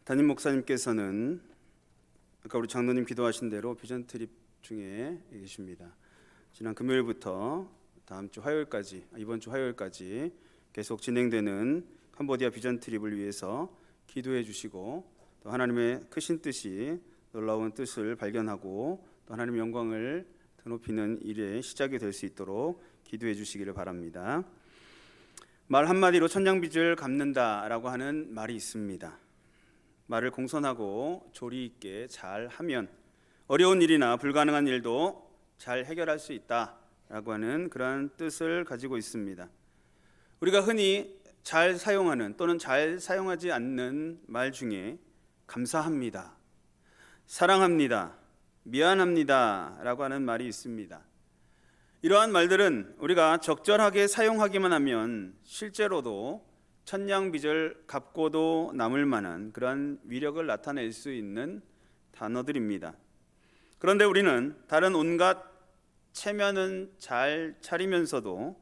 담임 목사님께서는 아까 우리 장로님 기도하신 대로 비전 트립 중에 계십니다. 지난 금요일부터 이번 주 화요일까지 계속 진행되는 캄보디아 비전 트립을 위해서 기도해 주시고, 또 하나님의 크신 뜻이, 놀라운 뜻을 발견하고 또 하나님의 영광을 드높이는 일의 시작이 될 수 있도록 기도해 주시기를 바랍니다. 말 한마디로 천냥빚을 갚는다라고 하는 말이 있습니다. 말을 공손하고 조리 있게 잘 하면 어려운 일이나 불가능한 일도 잘 해결할 수 있다라고 하는 그러한 뜻을 가지고 있습니다. 우리가 흔히 잘 사용하는 또는 잘 사용하지 않는 말 중에 감사합니다, 사랑합니다, 미안합니다 라고 하는 말이 있습니다. 이러한 말들은 우리가 적절하게 사용하기만 하면 실제로도 천냥빚을 갚고도 남을 만한 그러한 위력을 나타낼 수 있는 단어들입니다. 그런데 우리는 다른 온갖 체면은 잘 차리면서도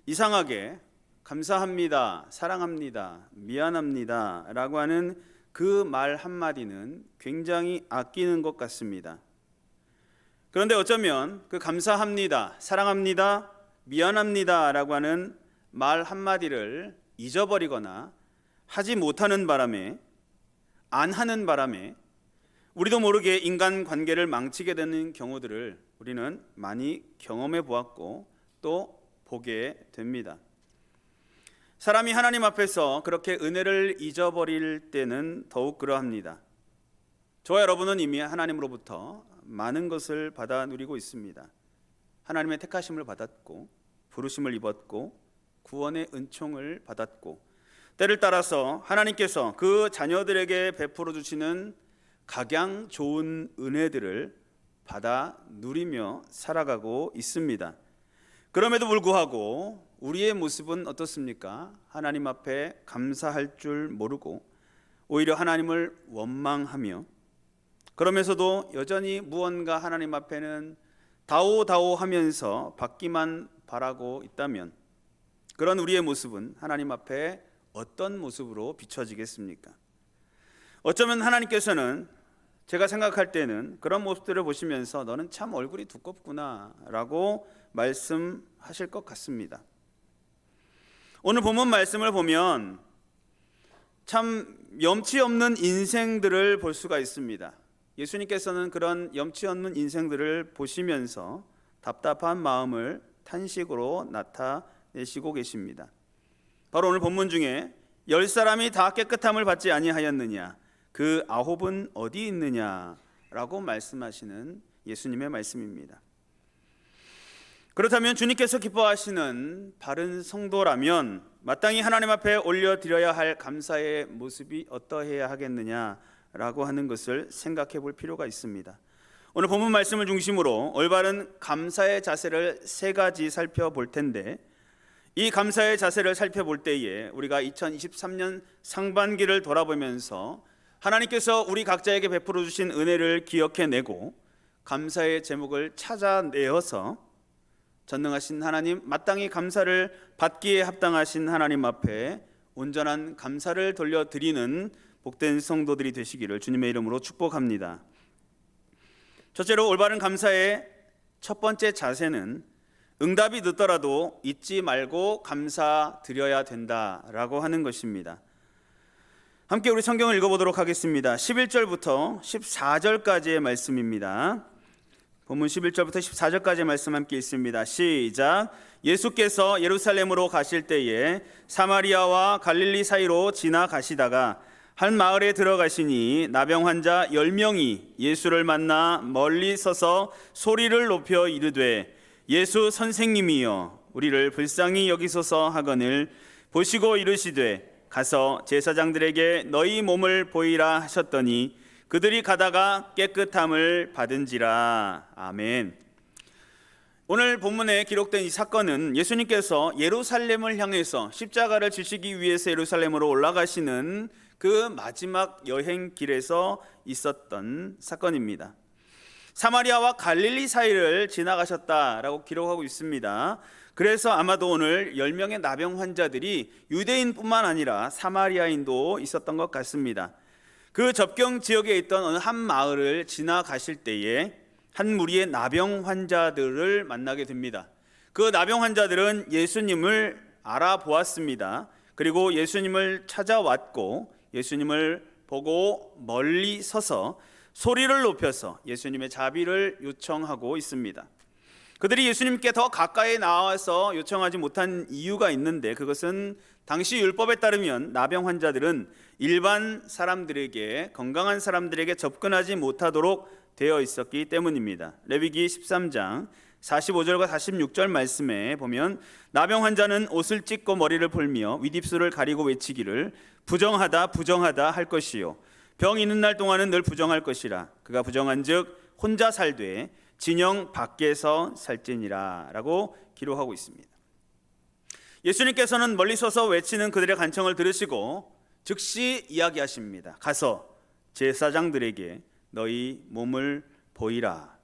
이상하게 감사합니다, 사랑합니다, 미안합니다 라고 하는 그 말 한마디는 굉장히 아끼는 것 같습니다. 그런데 어쩌면 그 감사합니다, 사랑합니다, 미안합니다 라고 하는 말 한마디를 잊어버리거나 하지 못하는 바람에, 안 하는 바람에 우리도 모르게 인간관계를 망치게 되는 경우들을 우리는 많이 경험해 보았고 또 보게 됩니다. 사람이 하나님 앞에서 그렇게 은혜를 잊어버릴 때는 더욱 그러합니다. 저와 여러분은 이미 하나님으로부터 많은 것을 받아 누리고 있습니다. 하나님의 택하심을 받았고 부르심을 입었고 구원의 은총을 받았고, 때를 따라서 하나님께서 그 자녀들에게 베풀어 주시는 각양 좋은 은혜들을 받아 누리며 살아가고 있습니다. 그럼에도 불구하고 우리의 모습은 어떻습니까? 하나님 앞에 감사할 줄 모르고 오히려 하나님을 원망하며, 그러면서도 여전히 무언가 하나님 앞에는 다오다오 하면서 받기만 바라고 있다면, 그런 우리의 모습은 하나님 앞에 어떤 모습으로 비춰지겠습니까? 어쩌면 하나님께서는, 제가 생각할 때는 그런 모습들을 보시면서 너는 참 얼굴이 두껍구나 라고 말씀하실 것 같습니다. 오늘 본문 말씀을 보면 참 염치 없는 인생들을 볼 수가 있습니다. 예수님께서는 그런 염치 없는 인생들을 보시면서 답답한 마음을 탄식으로 나타내시고 계십니다. 바로 오늘 본문 중에 10사람이 다 깨끗함을 받지 아니하였느냐, 그 9은 어디 있느냐라고 말씀하시는 예수님의 말씀입니다. 그렇다면 주님께서 기뻐하시는 바른 성도라면 마땅히 하나님 앞에 올려드려야 할 감사의 모습이 어떠해야 하겠느냐라고 하는 것을 생각해 볼 필요가 있습니다. 오늘 본문 말씀을 중심으로 올바른 감사의 자세를 3가지 살펴볼 텐데, 이 감사의 자세를 살펴볼 때에 우리가 2023년 상반기를 돌아보면서 하나님께서 우리 각자에게 베풀어 주신 은혜를 기억해내고 감사의 제목을 찾아내어서 전능하신 하나님, 마땅히 감사를 받기에 합당하신 하나님 앞에 온전한 감사를 돌려드리는 복된 성도들이 되시기를 주님의 이름으로 축복합니다. 첫째로 올바른 감사의 첫 번째 자세는 응답이 늦더라도 잊지 말고 감사드려야 된다라고 하는 것입니다. 함께 우리 성경을 읽어보도록 하겠습니다. 11절부터 14절까지의 말씀입니다. 본문 11절부터 14절까지의 말씀 함께 있습니다. 시작. 예수께서 예루살렘으로 가실 때에 사마리아와 갈릴리 사이로 지나가시다가 한 마을에 들어가시니 나병 환자 10명이 예수를 만나 멀리 서서 소리를 높여 이르되 예수 선생님이여 우리를 불쌍히 여기소서 하거늘 보시고 이르시되 가서 제사장들에게 너희 몸을 보이라 하셨더니 그들이 가다가 깨끗함을 받은지라. 아멘. 오늘 본문에 기록된 이 사건은 예수님께서 예루살렘을 향해서 십자가를 지시기 위해서 예루살렘으로 올라가시는 그 마지막 여행길에서 있었던 사건입니다. 사마리아와 갈릴리 사이를 지나가셨다라고 기록하고 있습니다. 그래서 아마도 오늘 10명의 나병 환자들이 유대인뿐만 아니라 사마리아인도 있었던 것 같습니다. 그 접경 지역에 있던 어느 한 마을을 지나가실 때에 한 무리의 나병 환자들을 만나게 됩니다. 그 나병 환자들은 예수님을 알아보았습니다. 그리고 예수님을 찾아왔고 예수님을 보고 멀리 서서 소리를 높여서 예수님의 자비를 요청하고 있습니다. 그들이 예수님께 더 가까이 나와서 요청하지 못한 이유가 있는데, 그것은 당시 율법에 따르면 나병 환자들은 일반 사람들에게, 건강한 사람들에게 접근하지 못하도록 되어 있었기 때문입니다. 레위기 13장 45절과 46절 말씀에 보면 나병 환자는 옷을 찢고 머리를 풀며 윗입술을 가리고 외치기를 부정하다 부정하다 할 것이요 병 있는 날 동안은 늘 부정할 것이라. 그가 부정한즉 혼자 살되 진영 밖에서 살지니라 라고 기록하고 있습니다. 예수님께서는 멀리 서서 외치는 그들의 간청을 들으시고 즉시 이야기하십니다. 가서 제사장들에게 너희 몸을 보이라.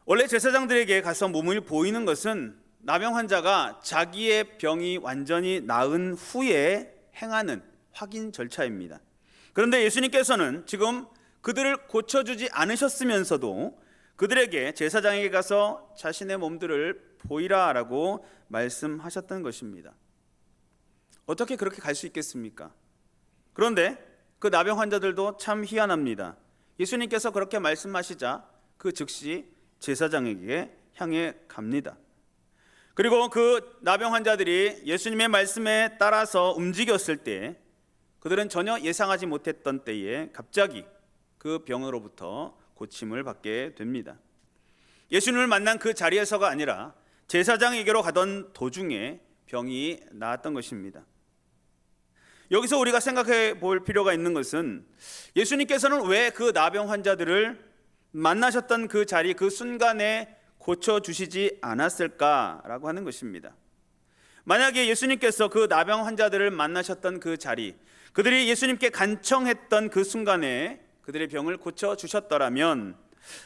원래 제사장들에게 가서 몸을 보이는 것은 나병 환자가 자기의 병이 완전히 나은 후에 행하는 확인 절차입니다. 그런데 예수님께서는 지금 그들을 고쳐주지 않으셨으면서도 그들에게, 제사장에게 가서 자신의 몸들을 보이라라고 말씀하셨던 것입니다. 어떻게 그렇게 갈 수 있겠습니까? 그런데 그 나병 환자들도 참 희한합니다. 예수님께서 그렇게 말씀하시자 그 즉시 제사장에게 향해 갑니다. 그리고 그 나병 환자들이 예수님의 말씀에 따라서 움직였을 때 그들은 전혀 예상하지 못했던 때에 갑자기 그 병으로부터 고침을 받게 됩니다. 예수님을 만난 그 자리에서가 아니라 제사장에게로 가던 도중에 병이 나았던 것입니다. 여기서 우리가 생각해 볼 필요가 있는 것은 예수님께서는 왜 그 나병 환자들을 만나셨던 그 자리, 그 순간에 고쳐주시지 않았을까라고 하는 것입니다. 만약에 예수님께서 그 나병 환자들을 만나셨던 그 자리, 그들이 예수님께 간청했던 그 순간에 그들의 병을 고쳐주셨더라면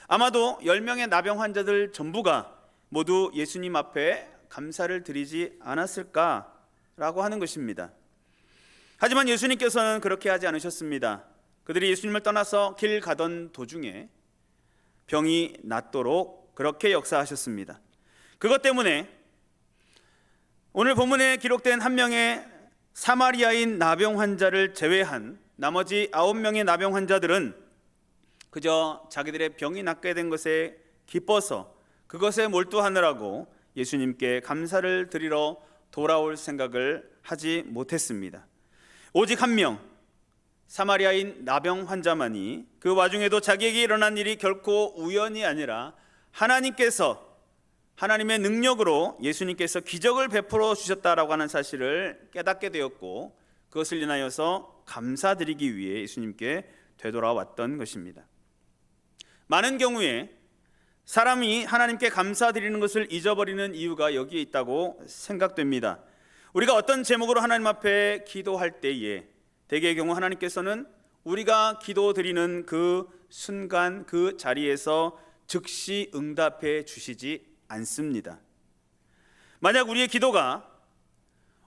아마도 10명의 나병 환자들 전부가 모두 예수님 앞에 감사를 드리지 않았을까라고 하는 것입니다. 하지만 예수님께서는 그렇게 하지 않으셨습니다. 그들이 예수님을 떠나서 길 가던 도중에 병이 낫도록 그렇게 역사하셨습니다. 그것 때문에 오늘 본문에 기록된 한 명의 사마리아인 나병 환자를 제외한 나머지 9명의 나병 환자들은 그저 자기들의 병이 낫게 된 것에 기뻐서 그것에 몰두하느라고 예수님께 감사를 드리러 돌아올 생각을 하지 못했습니다. 오직 한 명, 사마리아인 나병 환자만이 그 와중에도 자기에게 일어난 일이 결코 우연이 아니라 하나님의 능력으로 예수님께서 기적을 베풀어 주셨다라고 하는 사실을 깨닫게 되었고, 그것을 인하여서 감사드리기 위해 예수님께 되돌아왔던 것입니다. 많은 경우에 사람이 하나님께 감사드리는 것을 잊어버리는 이유가 여기에 있다고 생각됩니다. 우리가 어떤 제목으로 하나님 앞에 기도할 때에 대개의 경우 하나님께서는 우리가 기도드리는 그 순간 그 자리에서 즉시 응답해 주시지 않습니다. 만약 우리의 기도가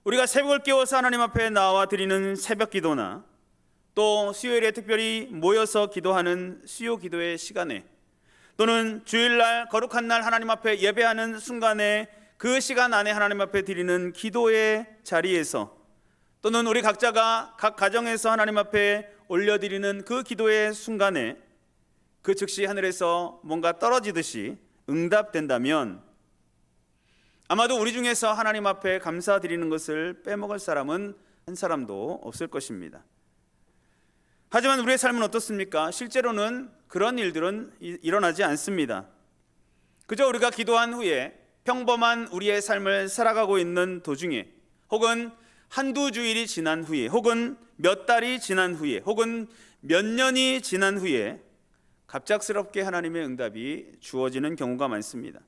우리가 새벽을 깨워서 하나님 앞에 나와 드리는 새벽 기도나 또 수요일에 특별히 모여서 기도하는 수요 기도의 시간에 또는 주일날 거룩한 날 하나님 앞에 예배하는 순간에 그 시간 안에 하나님 앞에 드리는 기도의 자리에서 또는 우리 각자가 각 가정에서 하나님 앞에 올려드리는 그 기도의 순간에 그 즉시 하늘에서 뭔가 떨어지듯이 응답된다면 아마도 우리 중에서 하나님 앞에 감사드리는 것을 빼먹을 사람은 한 사람도 없을 것입니다. 하지만 우리의 삶은 어떻습니까? 실제로는 그런 일들은 일어나지 않습니다. 그저 우리가 기도한 후에 평범한 우리의 삶을 살아가고 있는 도중에, 혹은 한두 주일이 지난 후에, 혹은 몇 달이 지난 후에, 혹은 몇 년이 지난 후에 갑작스럽게 하나님의 응답이 주어지는 경우가 많습니다.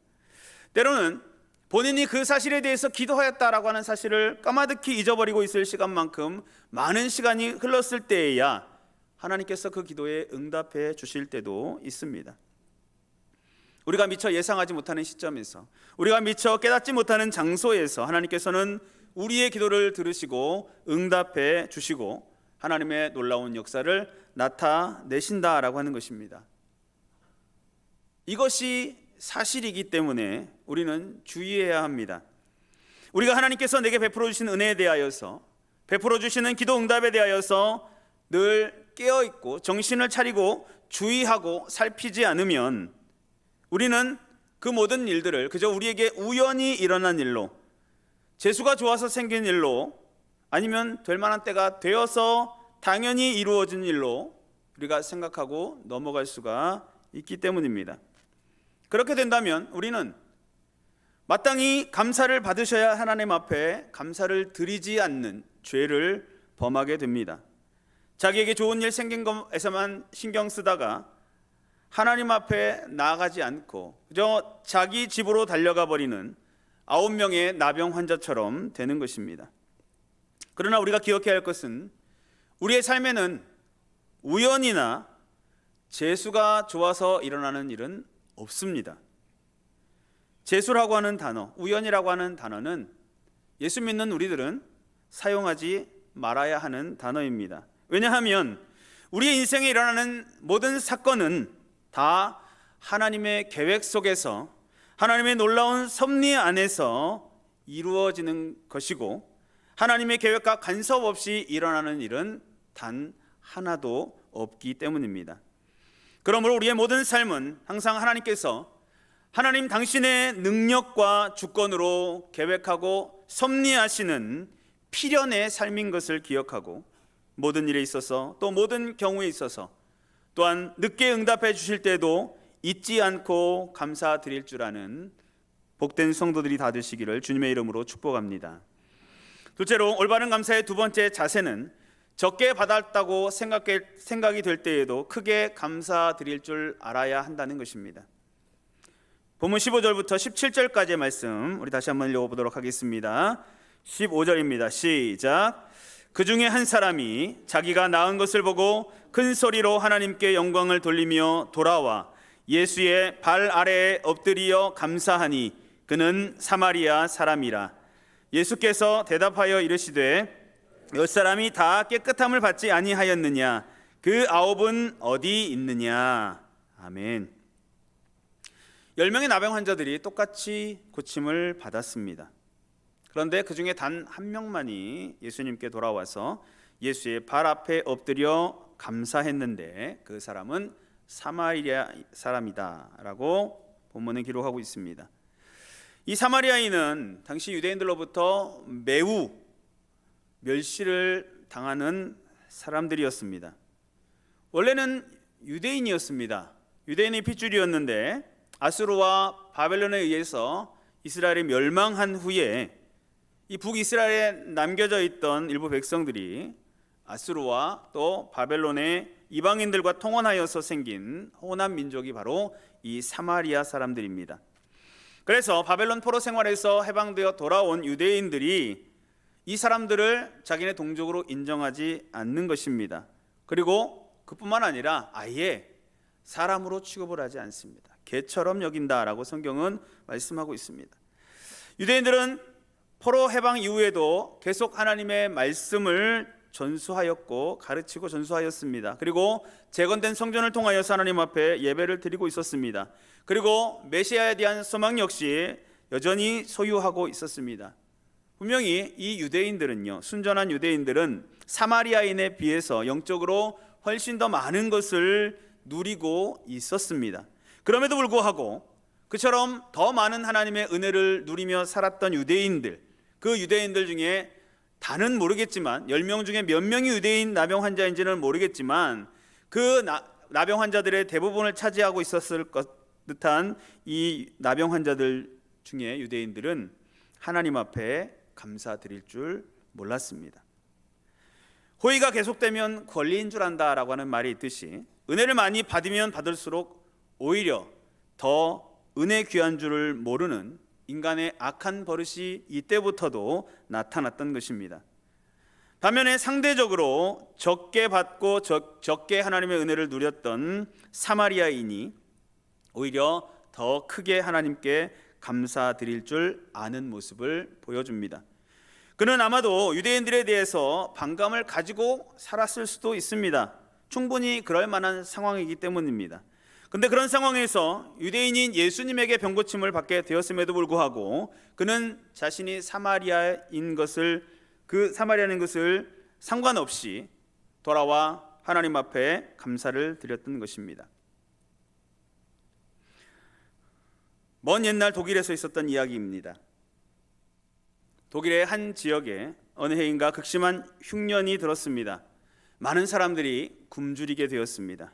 때로는 본인이 그 사실에 대해서 기도하였다라고 하는 사실을 까마득히 잊어버리고 있을 시간만큼 많은 시간이 흘렀을 때에야 하나님께서 그 기도에 응답해 주실 때도 있습니다. 우리가 미처 예상하지 못하는 시점에서, 우리가 미처 깨닫지 못하는 장소에서 하나님께서는 우리의 기도를 들으시고 응답해 주시고, 하나님의 놀라운 역사를 나타내신다라고 하는 것입니다. 이것이 사실이기 때문에 우리는 주의해야 합니다. 우리가 하나님께서 내게 베풀어 주신 은혜에 대하여서, 베풀어 주시는 기도 응답에 대하여서 늘 깨어있고 정신을 차리고 주의하고 살피지 않으면 우리는 그 모든 일들을 그저 우리에게 우연히 일어난 일로, 재수가 좋아서 생긴 일로, 아니면 될 만한 때가 되어서 당연히 이루어진 일로 우리가 생각하고 넘어갈 수가 있기 때문입니다. 그렇게 된다면 우리는 마땅히 감사를 받으셔야 하나님 앞에 감사를 드리지 않는 죄를 범하게 됩니다. 자기에게 좋은 일 생긴 것에서만 신경 쓰다가 하나님 앞에 나아가지 않고 그저 자기 집으로 달려가 버리는 9명의 나병 환자처럼 되는 것입니다. 그러나 우리가 기억해야 할 것은 우리의 삶에는 우연이나 재수가 좋아서 일어나는 일은 없습니다. 재수라고 하는 단어, 우연이라고 하는 단어는 예수 믿는 우리들은 사용하지 말아야 하는 단어입니다. 왜냐하면 우리의 인생에 일어나는 모든 사건은 다 하나님의 계획 속에서, 하나님의 놀라운 섭리 안에서 이루어지는 것이고, 하나님의 계획과 간섭 없이 일어나는 일은 단 하나도 없기 때문입니다. 그러므로 우리의 모든 삶은 항상 하나님께서 하나님 당신의 능력과 주권으로 계획하고 섭리하시는 필연의 삶인 것을 기억하고, 모든 일에 있어서 또 모든 경우에 있어서 또한 늦게 응답해 주실 때도 잊지 않고 감사드릴 줄 아는 복된 성도들이 다 되시기를 주님의 이름으로 축복합니다. 둘째로, 올바른 감사의 두 번째 자세는 적게 받았다고 생각이 될 때에도 크게 감사드릴 줄 알아야 한다는 것입니다. 본문 15절부터 17절까지의 말씀 우리 다시 한번 읽어보도록 하겠습니다. 15절입니다. 시작. 그 중에 한 사람이 자기가 낳은 것을 보고 큰 소리로 하나님께 영광을 돌리며 돌아와 예수의 발 아래에 엎드리어 감사하니 그는 사마리아 사람이라. 예수께서 대답하여 이르시되 열 사람이 다 깨끗함을 받지 아니하였느냐? 그 9은 어디 있느냐? 아멘. 10명의 나병 환자들이 똑같이 고침을 받았습니다. 그런데 그 중에 단 한 명만이 예수님께 돌아와서 예수의 발 앞에 엎드려 감사했는데 그 사람은 사마리아 사람이다 라고 본문은 기록하고 있습니다. 이 사마리아인은 당시 유대인들로부터 매우 멸시를 당하는 사람들이었습니다. 원래는 유대인이었습니다. 유대인의 핏줄이었는데 아수르와 바벨론에 의해서 이스라엘이 멸망한 후에 이 북이스라엘에 남겨져 있던 일부 백성들이 아수르와 또 바벨론의 이방인들과 통혼하여서 생긴 혼합 민족이 바로 이 사마리아 사람들입니다. 그래서 바벨론 포로 생활에서 해방되어 돌아온 유대인들이 이 사람들을 자기네 동족으로 인정하지 않는 것입니다. 그리고 그뿐만 아니라 아예 사람으로 취급을 하지 않습니다. 개처럼 여긴다라고 성경은 말씀하고 있습니다. 유대인들은 포로 해방 이후에도 계속 하나님의 말씀을 전수하였고 가르치고 전수하였습니다. 그리고 재건된 성전을 통하여서 하나님 앞에 예배를 드리고 있었습니다. 그리고 메시아에 대한 소망 역시 여전히 소유하고 있었습니다. 분명히 이 유대인들은요, 순전한 유대인들은 사마리아인에 비해서 영적으로 훨씬 더 많은 것을 누리고 있었습니다. 그럼에도 불구하고 그처럼 더 많은 하나님의 은혜를 누리며 살았던 유대인들, 그 유대인들 중에 다는 모르겠지만 10명 중에 몇 명이 유대인 나병 환자인지는 모르겠지만 그 나병 환자들의 대부분을 차지하고 있었을 듯한 이 나병 환자들 중에 유대인들은 하나님 앞에 감사드릴 줄 몰랐습니다. 호의가 계속되면 권리인 줄 안다라고 하는 말이 있듯이 은혜를 많이 받으면 받을수록 오히려 더 은혜 귀한 줄을 모르는 인간의 악한 버릇이 이때부터도 나타났던 것입니다. 반면에 상대적으로 적게 받고 적게 하나님의 은혜를 누렸던 사마리아인이 오히려 더 크게 하나님께 감사드릴 줄 아는 모습을 보여줍니다. 그는 아마도 유대인들에 대해서 반감을 가지고 살았을 수도 있습니다. 충분히 그럴 만한 상황이기 때문입니다. 근데 그런 상황에서 유대인인 예수님에게 병고침을 받게 되었음에도 불구하고 그는 자신이 사마리아인 것을 상관없이 돌아와 하나님 앞에 감사를 드렸던 것입니다. 먼 옛날 독일에서 있었던 이야기입니다. 독일의 한 지역에 어느 해인가 극심한 흉년이 들었습니다. 많은 사람들이 굶주리게 되었습니다.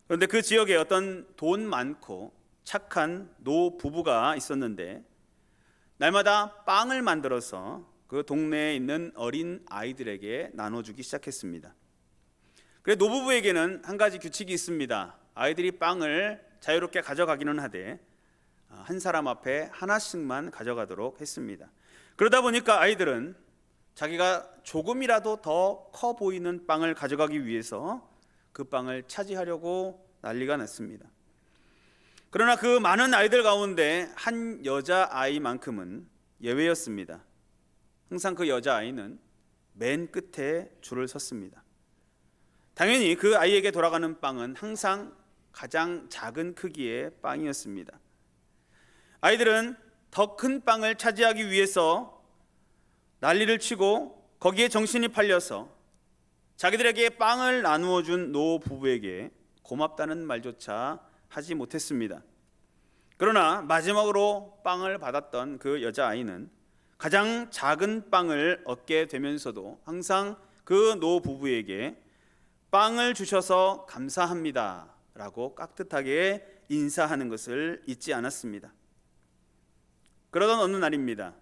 그런데 그 지역에 어떤 돈 많고 착한 노 부부가 있었는데 날마다 빵을 만들어서 그 동네에 있는 어린 아이들에게 나눠주기 시작했습니다. 그래 노부부에게는 한 가지 규칙이 있습니다. 아이들이 빵을 자유롭게 가져가기는 하되 한 사람 앞에 하나씩만 가져가도록 했습니다. 그러다 보니까 아이들은 자기가 조금이라도 더 커 보이는 빵을 가져가기 위해서 그 빵을 차지하려고 난리가 났습니다. 그러나 그 많은 아이들 가운데 한 여자아이만큼은 예외였습니다. 항상 그 여자아이는 맨 끝에 줄을 섰습니다. 당연히 그 아이에게 돌아가는 빵은 항상 가장 작은 크기의 빵이었습니다. 아이들은 더 큰 빵을 차지하기 위해서 난리를 치고 거기에 정신이 팔려서 자기들에게 빵을 나누어 준 노 부부에게 고맙다는 말조차 하지 못했습니다. 그러나 마지막으로 빵을 받았던 그 여자아이는 가장 작은 빵을 얻게 되면서도 항상 그 노 부부에게 빵을 주셔서 감사합니다 라고 깍듯하게 인사하는 것을 잊지 않았습니다. 그러던 어느 날입니다.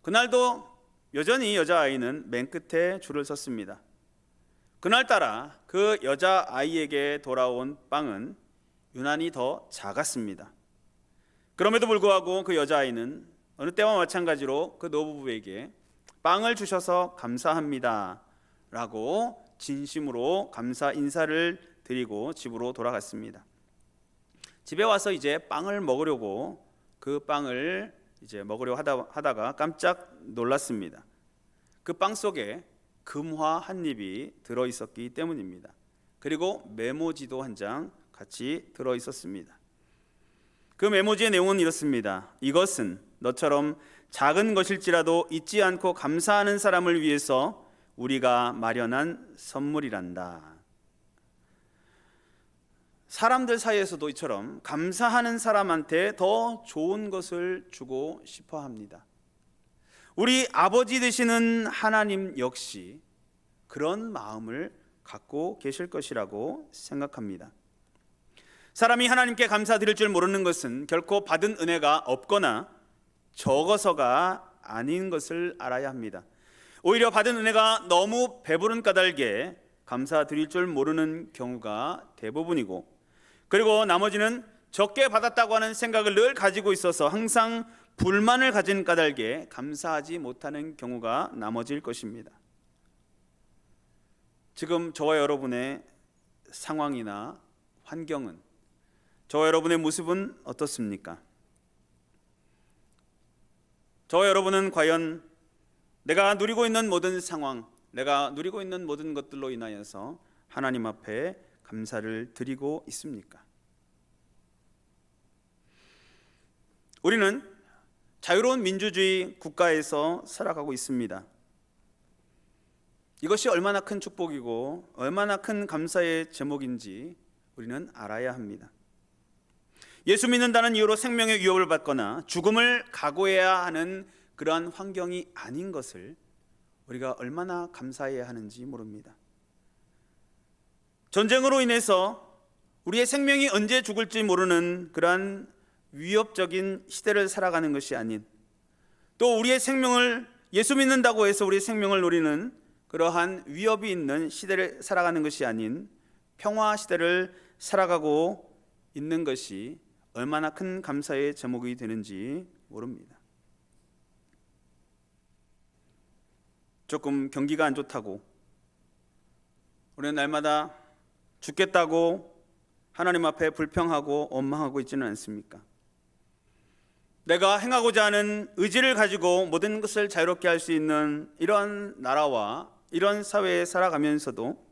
그날도 여전히 여자아이는 맨 끝에 줄을 섰습니다. 그날따라 그 여자아이에게 돌아온 빵은 유난히 더 작았습니다. 그럼에도 불구하고 그 여자아이는 어느 때와 마찬가지로 그 노부부에게 빵을 주셔서 감사합니다 라고 진심으로 감사 인사를 드리고 집으로 돌아갔습니다. 집에 와서 이제 빵을 먹으려고 그 빵을 먹으려 하다가 깜짝 놀랐습니다. 그 빵 속에 금화 한 입이 들어 있었기 때문입니다. 그리고 메모지도 한 장 같이 들어 있었습니다. 그 메모지의 내용은 이렇습니다. 이것은 너처럼 작은 것일지라도 잊지 않고 감사하는 사람을 위해서 우리가 마련한 선물이란다. 사람들 사이에서도 이처럼 감사하는 사람한테 더 좋은 것을 주고 싶어 합니다. 우리 아버지 되시는 하나님 역시 그런 마음을 갖고 계실 것이라고 생각합니다. 사람이 하나님께 감사드릴 줄 모르는 것은 결코 받은 은혜가 없거나 적어서가 아닌 것을 알아야 합니다. 오히려 받은 은혜가 너무 배부른 까닭에 감사드릴 줄 모르는 경우가 대부분이고, 그리고 나머지는 적게 받았다고 하는 생각을 늘 가지고 있어서 항상 불만을 가진 까닭에 감사하지 못하는 경우가 나머지일 것입니다. 지금 저와 여러분의 상황이나 환경은, 저와 여러분의 모습은 어떻습니까? 저와 여러분은 과연 내가 누리고 있는 모든 상황, 내가 누리고 있는 모든 것들로 인하여서 하나님 앞에 감사를 드리고 있습니까? 우리는 자유로운 민주주의 국가에서 살아가고 있습니다. 이것이 얼마나 큰 축복이고 얼마나 큰 감사의 제목인지 우리는 알아야 합니다. 예수 믿는다는 이유로 생명의 위협을 받거나 죽음을 각오해야 하는 그러한 환경이 아닌 것을 우리가 얼마나 감사해야 하는지 모릅니다. 전쟁으로 인해서 우리의 생명이 언제 죽을지 모르는 그러한 위협적인 시대를 살아가는 것이 아닌, 또 우리의 생명을, 예수 믿는다고 해서 우리의 생명을 노리는 그러한 위협이 있는 시대를 살아가는 것이 아닌 평화 시대를 살아가고 있는 것이 얼마나 큰 감사의 제목이 되는지 모릅니다. 조금 경기가 안 좋다고 우리는 날마다 죽겠다고 하나님 앞에 불평하고 원망하고 있지는 않습니까? 내가 행하고자 하는 의지를 가지고 모든 것을 자유롭게 할 수 있는 이런 나라와 이런 사회에 살아가면서도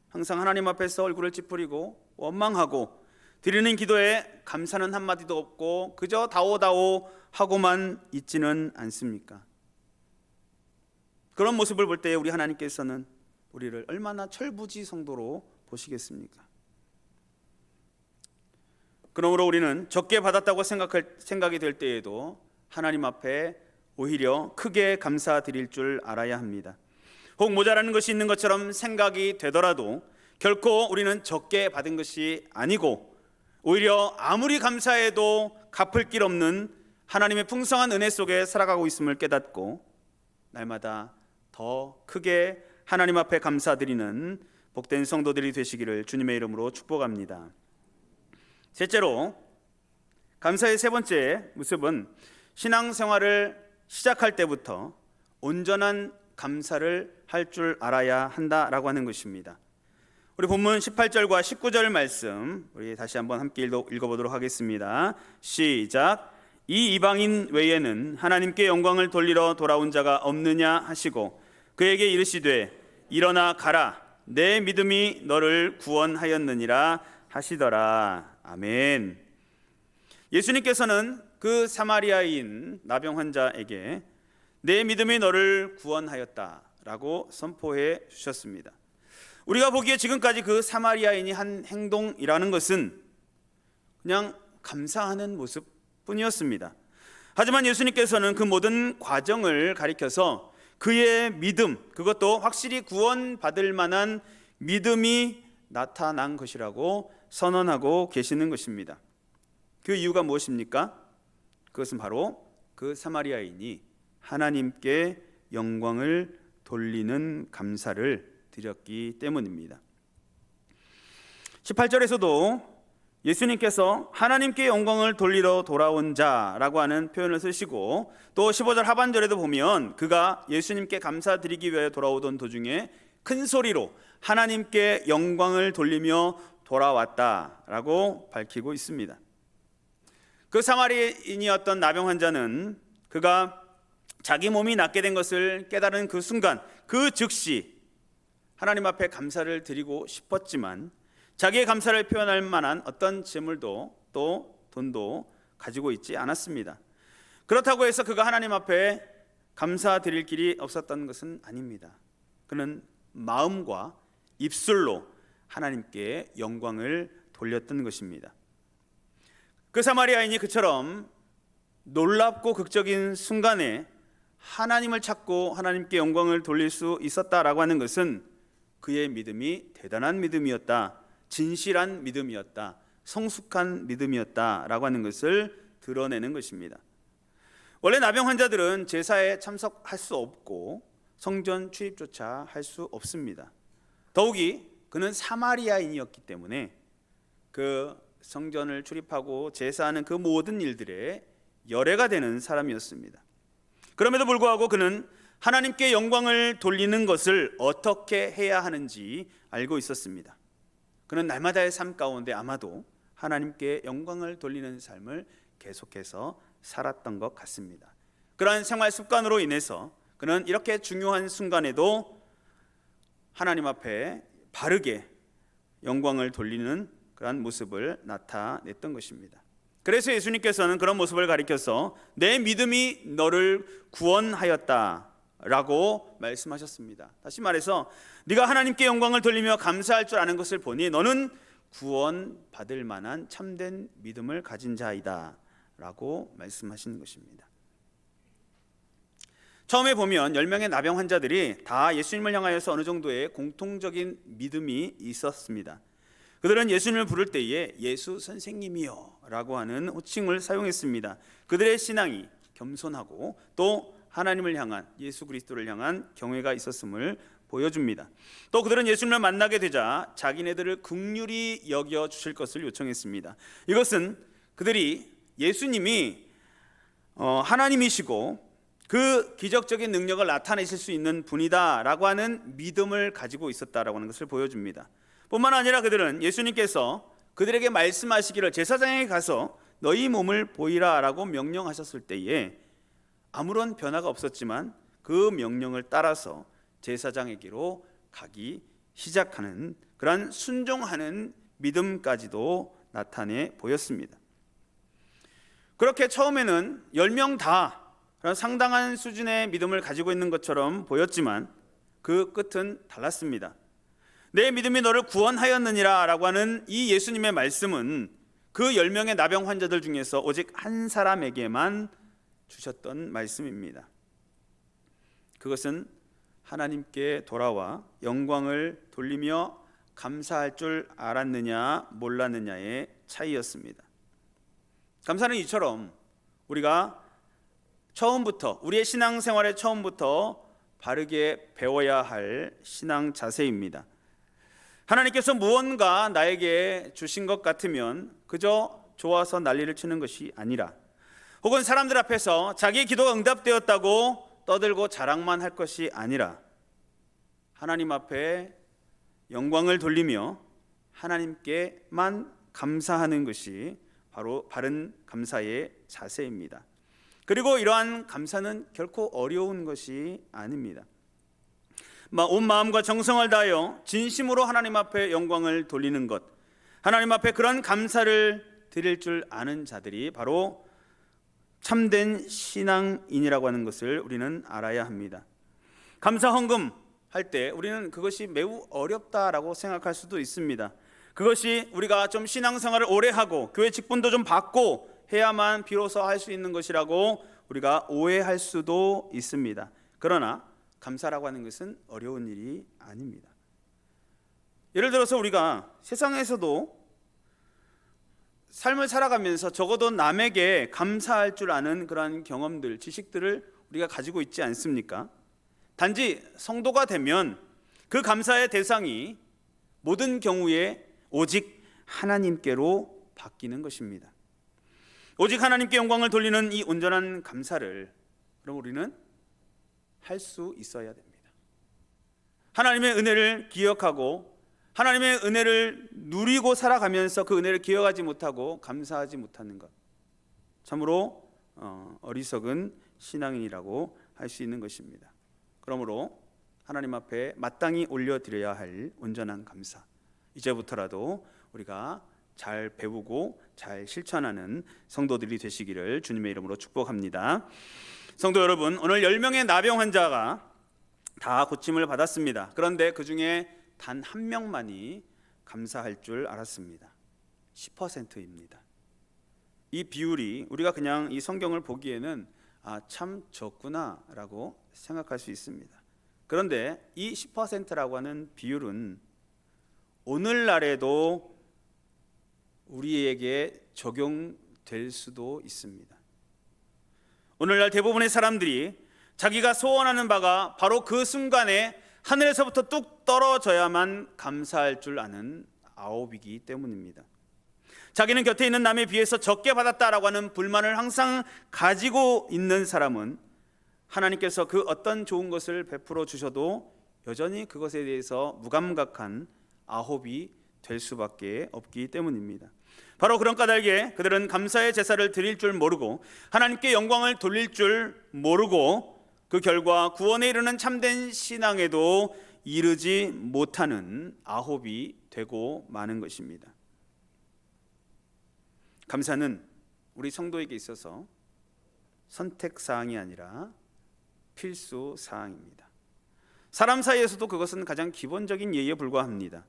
항상 하나님 앞에서 얼굴을 찌푸리고 원망하고 드리는 기도에 감사는 한마디도 없고 그저 다오다오 하고만 있지는 않습니까? 그런 모습을 볼 때에 우리 하나님께서는 우리를 얼마나 철부지 성도로 보시겠습니까? 그러므로 우리는 적게 받았다고 생각이 될 때에도 하나님 앞에 오히려 크게 감사드릴 줄 알아야 합니다. 혹 모자라는 것이 있는 것처럼 생각이 되더라도 결코 우리는 적게 받은 것이 아니고 오히려 아무리 감사해도 갚을 길 없는 하나님의 풍성한 은혜 속에 살아가고 있음을 깨닫고 날마다 더 크게 하나님 앞에 감사드리는 복된 성도들이 되시기를 주님의 이름으로 축복합니다. 셋째로, 감사의 세 번째 모습은 신앙생활을 시작할 때부터 온전한 감사를 할 줄 알아야 한다라고 하는 것입니다. 우리 본문 18절과 19절 말씀 우리 다시 한번 함께 읽어보도록 하겠습니다. 시작. 이 이방인 외에는 하나님께 영광을 돌리러 돌아온 자가 없느냐 하시고 그에게 이르시되 일어나 가라 내 믿음이 너를 구원하였느니라 하시더라. 아멘. 예수님께서는 그 사마리아인 나병 환자에게 내 믿음이 너를 구원하였다라고 선포해 주셨습니다. 우리가 보기에 지금까지 그 사마리아인이 한 행동이라는 것은 그냥 감사하는 모습뿐이었습니다. 하지만 예수님께서는 그 모든 과정을 가리켜서 그의 믿음, 그것도 확실히 구원받을 만한 믿음이 나타난 것이라고 선언하고 계시는 것입니다. 그 이유가 무엇입니까? 그것은 바로 그 사마리아인이 하나님께 영광을 돌리는 감사를 드렸기 때문입니다. 18절에서도 예수님께서 하나님께 영광을 돌리러 돌아온 자라고 하는 표현을 쓰시고 또 15절 하반절에도 보면 그가 예수님께 감사드리기 위해 돌아오던 도중에 큰 소리로 하나님께 영광을 돌리며 돌아왔다라고 밝히고 있습니다. 그 사마리아인이었던 나병 환자는 그가 자기 몸이 낫게 된 것을 깨달은 그 순간 그 즉시 하나님 앞에 감사를 드리고 싶었지만 자기의 감사를 표현할 만한 어떤 재물도 또 돈도 가지고 있지 않았습니다. 그렇다고 해서 그가 하나님 앞에 감사드릴 길이 없었던 것은 아닙니다. 그는 마음과 입술로 하나님께 영광을 돌렸던 것입니다. 그 사마리아인이 그처럼 놀랍고 극적인 순간에 하나님을 찾고 하나님께 영광을 돌릴 수 있었다라고 하는 것은 그의 믿음이 대단한 믿음이었다, 진실한 믿음이었다, 성숙한 믿음이었다라고 하는 것을 드러내는 것입니다. 원래 나병 환자들은 제사에 참석할 수 없고 성전 출입조차 할 수 없습니다. 더욱이 그는 사마리아인이었기 때문에 그 성전을 출입하고 제사하는 그 모든 일들에 열애가 되는 사람이었습니다. 그럼에도 불구하고 그는 하나님께 영광을 돌리는 것을 어떻게 해야 하는지 알고 있었습니다. 그는 날마다의 삶 가운데 아마도 하나님께 영광을 돌리는 삶을 계속해서 살았던 것 같습니다. 그러한 생활 습관으로 인해서 그는 이렇게 중요한 순간에도 하나님 앞에 바르게 영광을 돌리는 그러한 모습을 나타냈던 것입니다. 그래서 예수님께서는 그런 모습을 가리켜서 내 믿음이 너를 구원하였다라고 말씀하셨습니다. 다시 말해서 네가 하나님께 영광을 돌리며 감사할 줄 아는 것을 보니 너는 구원받을 만한 참된 믿음을 가진 자이다 라고 말씀하시는 것입니다. 처음에 보면 10명의 나병 환자들이 다 예수님을 향하여서 어느 정도의 공통적인 믿음이 있었습니다. 그들은 예수님을 부를 때에 예수 선생님이요 라고 하는 호칭을 사용했습니다. 그들의 신앙이 겸손하고 또 하나님을 향한, 예수 그리스도를 향한 경외가 있었음을 보여줍니다. 또 그들은 예수님을 만나게 되자 자기네들을 긍휼히 여겨 주실 것을 요청했습니다. 이것은 그들이 예수님이 하나님이시고 그 기적적인 능력을 나타내실 수 있는 분이다라고 하는 믿음을 가지고 있었다라고 하는 것을 보여줍니다. 뿐만 아니라 그들은 예수님께서 그들에게 말씀하시기를 제사장에게 가서 너희 몸을 보이라라고 명령하셨을 때에 아무런 변화가 없었지만 그 명령을 따라서 제사장에게로 가기 시작하는 그러한 순종하는 믿음까지도 나타내 보였습니다. 그렇게 처음에는 10명 다 상당한 수준의 믿음을 가지고 있는 것처럼 보였지만 그 끝은 달랐습니다. 내 믿음이 너를 구원하였느니라 라고 하는 이 예수님의 말씀은 그 10명의 나병 환자들 중에서 오직 한 사람에게만 주셨던 말씀입니다. 그것은 하나님께 돌아와 영광을 돌리며 감사할 줄 알았느냐 몰랐느냐의 차이였습니다. 감사는 이처럼 우리가 처음부터, 우리의 신앙생활의 처음부터 바르게 배워야 할 신앙 자세입니다. 하나님께서 무언가 나에게 주신 것 같으면 그저 좋아서 난리를 치는 것이 아니라, 혹은 사람들 앞에서 자기의 기도가 응답되었다고 떠들고 자랑만 할 것이 아니라, 하나님 앞에 영광을 돌리며 하나님께만 감사하는 것이 바로 바른 감사의 자세입니다. 그리고 이러한 감사는 결코 어려운 것이 아닙니다. 온 마음과 정성을 다하여 진심으로 하나님 앞에 영광을 돌리는 것, 하나님 앞에 그런 감사를 드릴 줄 아는 자들이 바로 참된 신앙인이라고 하는 것을 우리는 알아야 합니다. 감사 헌금 할 때 우리는 그것이 매우 어렵다라고 생각할 수도 있습니다. 그것이 우리가 좀 신앙생활을 오래 하고 교회 직분도 좀 받고 해야만 비로소 할 수 있는 것이라고 우리가 오해할 수도 있습니다. 그러나 감사라고 하는 것은 어려운 일이 아닙니다. 예를 들어서 우리가 세상에서도 삶을 살아가면서 적어도 남에게 감사할 줄 아는 그러한 경험들, 지식들을 우리가 가지고 있지 않습니까? 단지 성도가 되면 그 감사의 대상이 모든 경우에 오직 하나님께로 바뀌는 것입니다. 오직 하나님께 영광을 돌리는 이 온전한 감사를 그럼 우리는 할 수 있어야 됩니다. 하나님의 은혜를 기억하고 하나님의 은혜를 누리고 살아가면서 그 은혜를 기억하지 못하고 감사하지 못하는 것, 참으로 어리석은 신앙인이라고 할 수 있는 것입니다. 그러므로 하나님 앞에 마땅히 올려드려야 할 온전한 감사, 이제부터라도 우리가 잘 배우고 잘 실천하는 성도들이 되시기를 주님의 이름으로 축복합니다. 성도 여러분, 오늘 10명의 나병 환자가 다 고침을 받았습니다. 그런데 그 중에 단 한 명만이 감사할 줄 알았습니다. 10%입니다. 이 비율이 우리가 그냥 이 성경을 보기에는 참 적구나 라고 생각할 수 있습니다. 그런데 이 10%라고 하는 비율은 오늘날에도 우리에게 적용될 수도 있습니다. 오늘날 대부분의 사람들이 자기가 소원하는 바가 바로 그 순간에 하늘에서부터 뚝 떨어져야만 감사할 줄 아는 아홉이기 때문입니다. 자기는 곁에 있는 남에 비해서 적게 받았다라고 하는 불만을 항상 가지고 있는 사람은 하나님께서 그 어떤 좋은 것을 베풀어 주셔도 여전히 그것에 대해서 무감각한 아홉이 될 수밖에 없기 때문입니다. 바로 그런 까닭에 그들은 감사의 제사를 드릴 줄 모르고 하나님께 영광을 돌릴 줄 모르고 그 결과 구원에 이르는 참된 신앙에도 이르지 못하는 아홉이 되고 마는 것입니다. 감사는 우리 성도에게 있어서 선택사항이 아니라 필수사항입니다. 사람 사이에서도 그것은 가장 기본적인 예의에 불과합니다.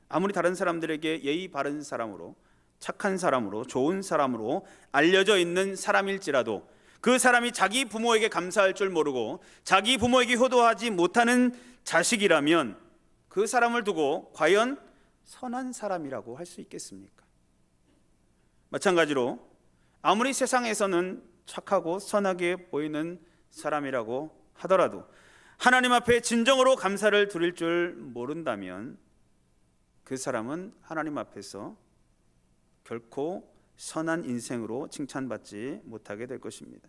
아무리 다른 사람들에게 예의 바른 사람으로, 착한 사람으로, 좋은 사람으로 알려져 있는 사람일지라도 그 사람이 자기 부모에게 감사할 줄 모르고 자기 부모에게 효도하지 못하는 자식이라면 그 사람을 두고 과연 선한 사람이라고 할 수 있겠습니까? 마찬가지로 아무리 세상에서는 착하고 선하게 보이는 사람이라고 하더라도 하나님 앞에 진정으로 감사를 드릴 줄 모른다면 그 사람은 하나님 앞에서 결코 선한 인생으로 칭찬받지 못하게 될 것입니다.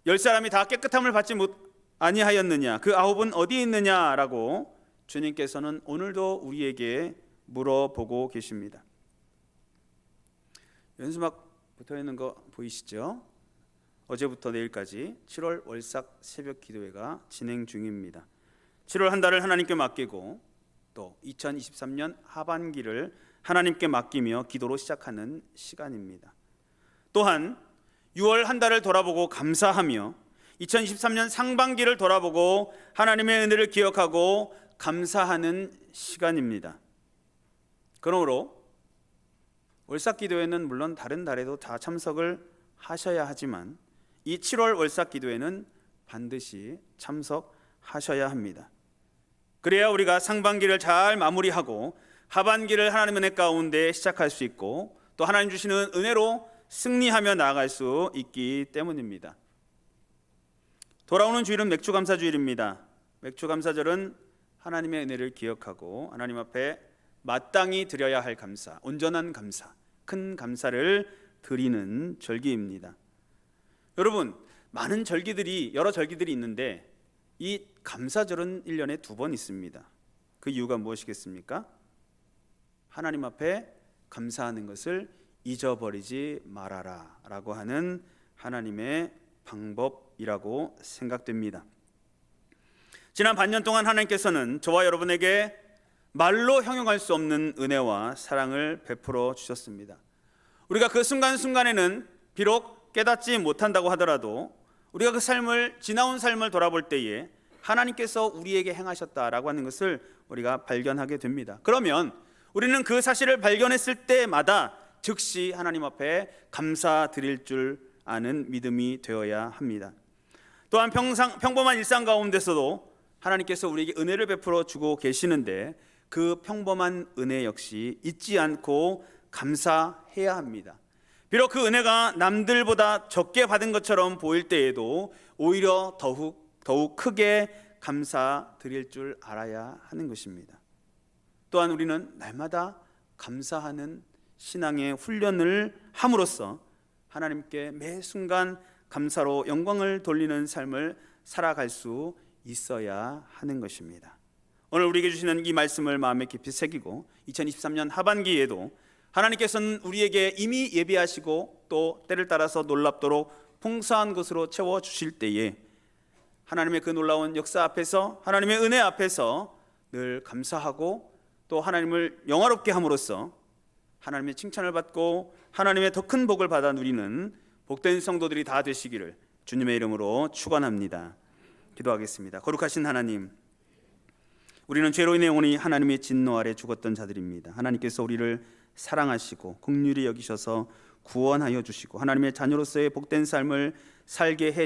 10사람이 다 깨끗함을 받지 아니하였느냐, 그 아홉은 어디 있느냐라고 주님께서는 오늘도 우리에게 물어보고 계십니다. 연수막 붙어 있는 거 보이시죠? 어제부터 내일까지 7월 월삭 새벽 기도회가 진행 중입니다. 7월 한 달을 하나님께 맡기고 또 2023년 하반기를 하나님께 맡기며 기도로 시작하는 시간입니다. 또한 6월 한 달을 돌아보고 감사하며 2023년 상반기를 돌아보고 하나님의 은혜를 기억하고 감사하는 시간입니다. 그러므로 월삭 기도회는 물론 다른 달에도 다 참석을 하셔야 하지만 이 7월 월삭 기도회는 반드시 참석하셔야 합니다. 그래야 우리가 상반기를 잘 마무리하고 하반기를 하나님의 은혜 가운데 시작할 수 있고 또 하나님 주시는 은혜로 승리하며 나아갈 수 있기 때문입니다. 돌아오는 주일은 맥주감사주일입니다. 맥주감사절은 하나님의 은혜를 기억하고 하나님 앞에 마땅히 드려야 할 감사, 온전한 감사, 큰 감사를 드리는 절기입니다. 여러분, 많은 절기들이 여러 절기들이 있는데 이 감사절은 1년에 2번 있습니다. 그 이유가 무엇이겠습니까? 하나님 앞에 감사하는 것을 잊어버리지 말아라 라고 하는 하나님의 방법이라고 생각됩니다. 지난 반년 동안 하나님께서는 저와 여러분에게 말로 형용할 수 없는 은혜와 사랑을 베풀어 주셨습니다. 우리가 그 순간순간에는 비록 깨닫지 못한다고 하더라도 우리가 그 삶을 지나온 삶을 돌아볼 때에 하나님께서 우리에게 행하셨다라고 하는 것을 우리가 발견하게 됩니다. 그러면 우리는 그 사실을 발견했을 때마다 즉시 하나님 앞에 감사드릴 줄 아는 믿음이 되어야 합니다. 또한 평범한 일상 가운데서도 하나님께서 우리에게 은혜를 베풀어 주고 계시는데 그 평범한 은혜 역시 잊지 않고 감사해야 합니다. 비록 그 은혜가 남들보다 적게 받은 것처럼 보일 때에도 오히려 더욱 크게 감사드릴 줄 알아야 하는 것입니다. 또한 우리는 날마다 감사하는 신앙의 훈련을 함으로써 하나님께 매 순간 감사로 영광을 돌리는 삶을 살아갈 수 있어야 하는 것입니다. 오늘 우리에게 주시는 이 말씀을 마음에 깊이 새기고 2023년 하반기에도 하나님께서는 우리에게 이미 예비하시고 또 때를 따라서 놀랍도록 풍성한 것으로 채워주실 때에 하나님의 그 놀라운 역사 앞에서 하나님의 은혜 앞에서 늘 감사하고 또 하나님을 영화롭게 함으로써 하나님의 칭찬을 받고 하나님의 더 큰 복을 받아 누리는 복된 성도들이 다 되시기를 주님의 이름으로 축원합니다. 기도하겠습니다. 거룩하신 하나님, 우리는 죄로 인해 영원히 하나님의 진노 아래 죽었던 자들입니다. 하나님께서 우리를 사랑하시고 긍휼히 여기셔서 구원하여 주시고 하나님의 자녀로서의 복된 삶을 살게 해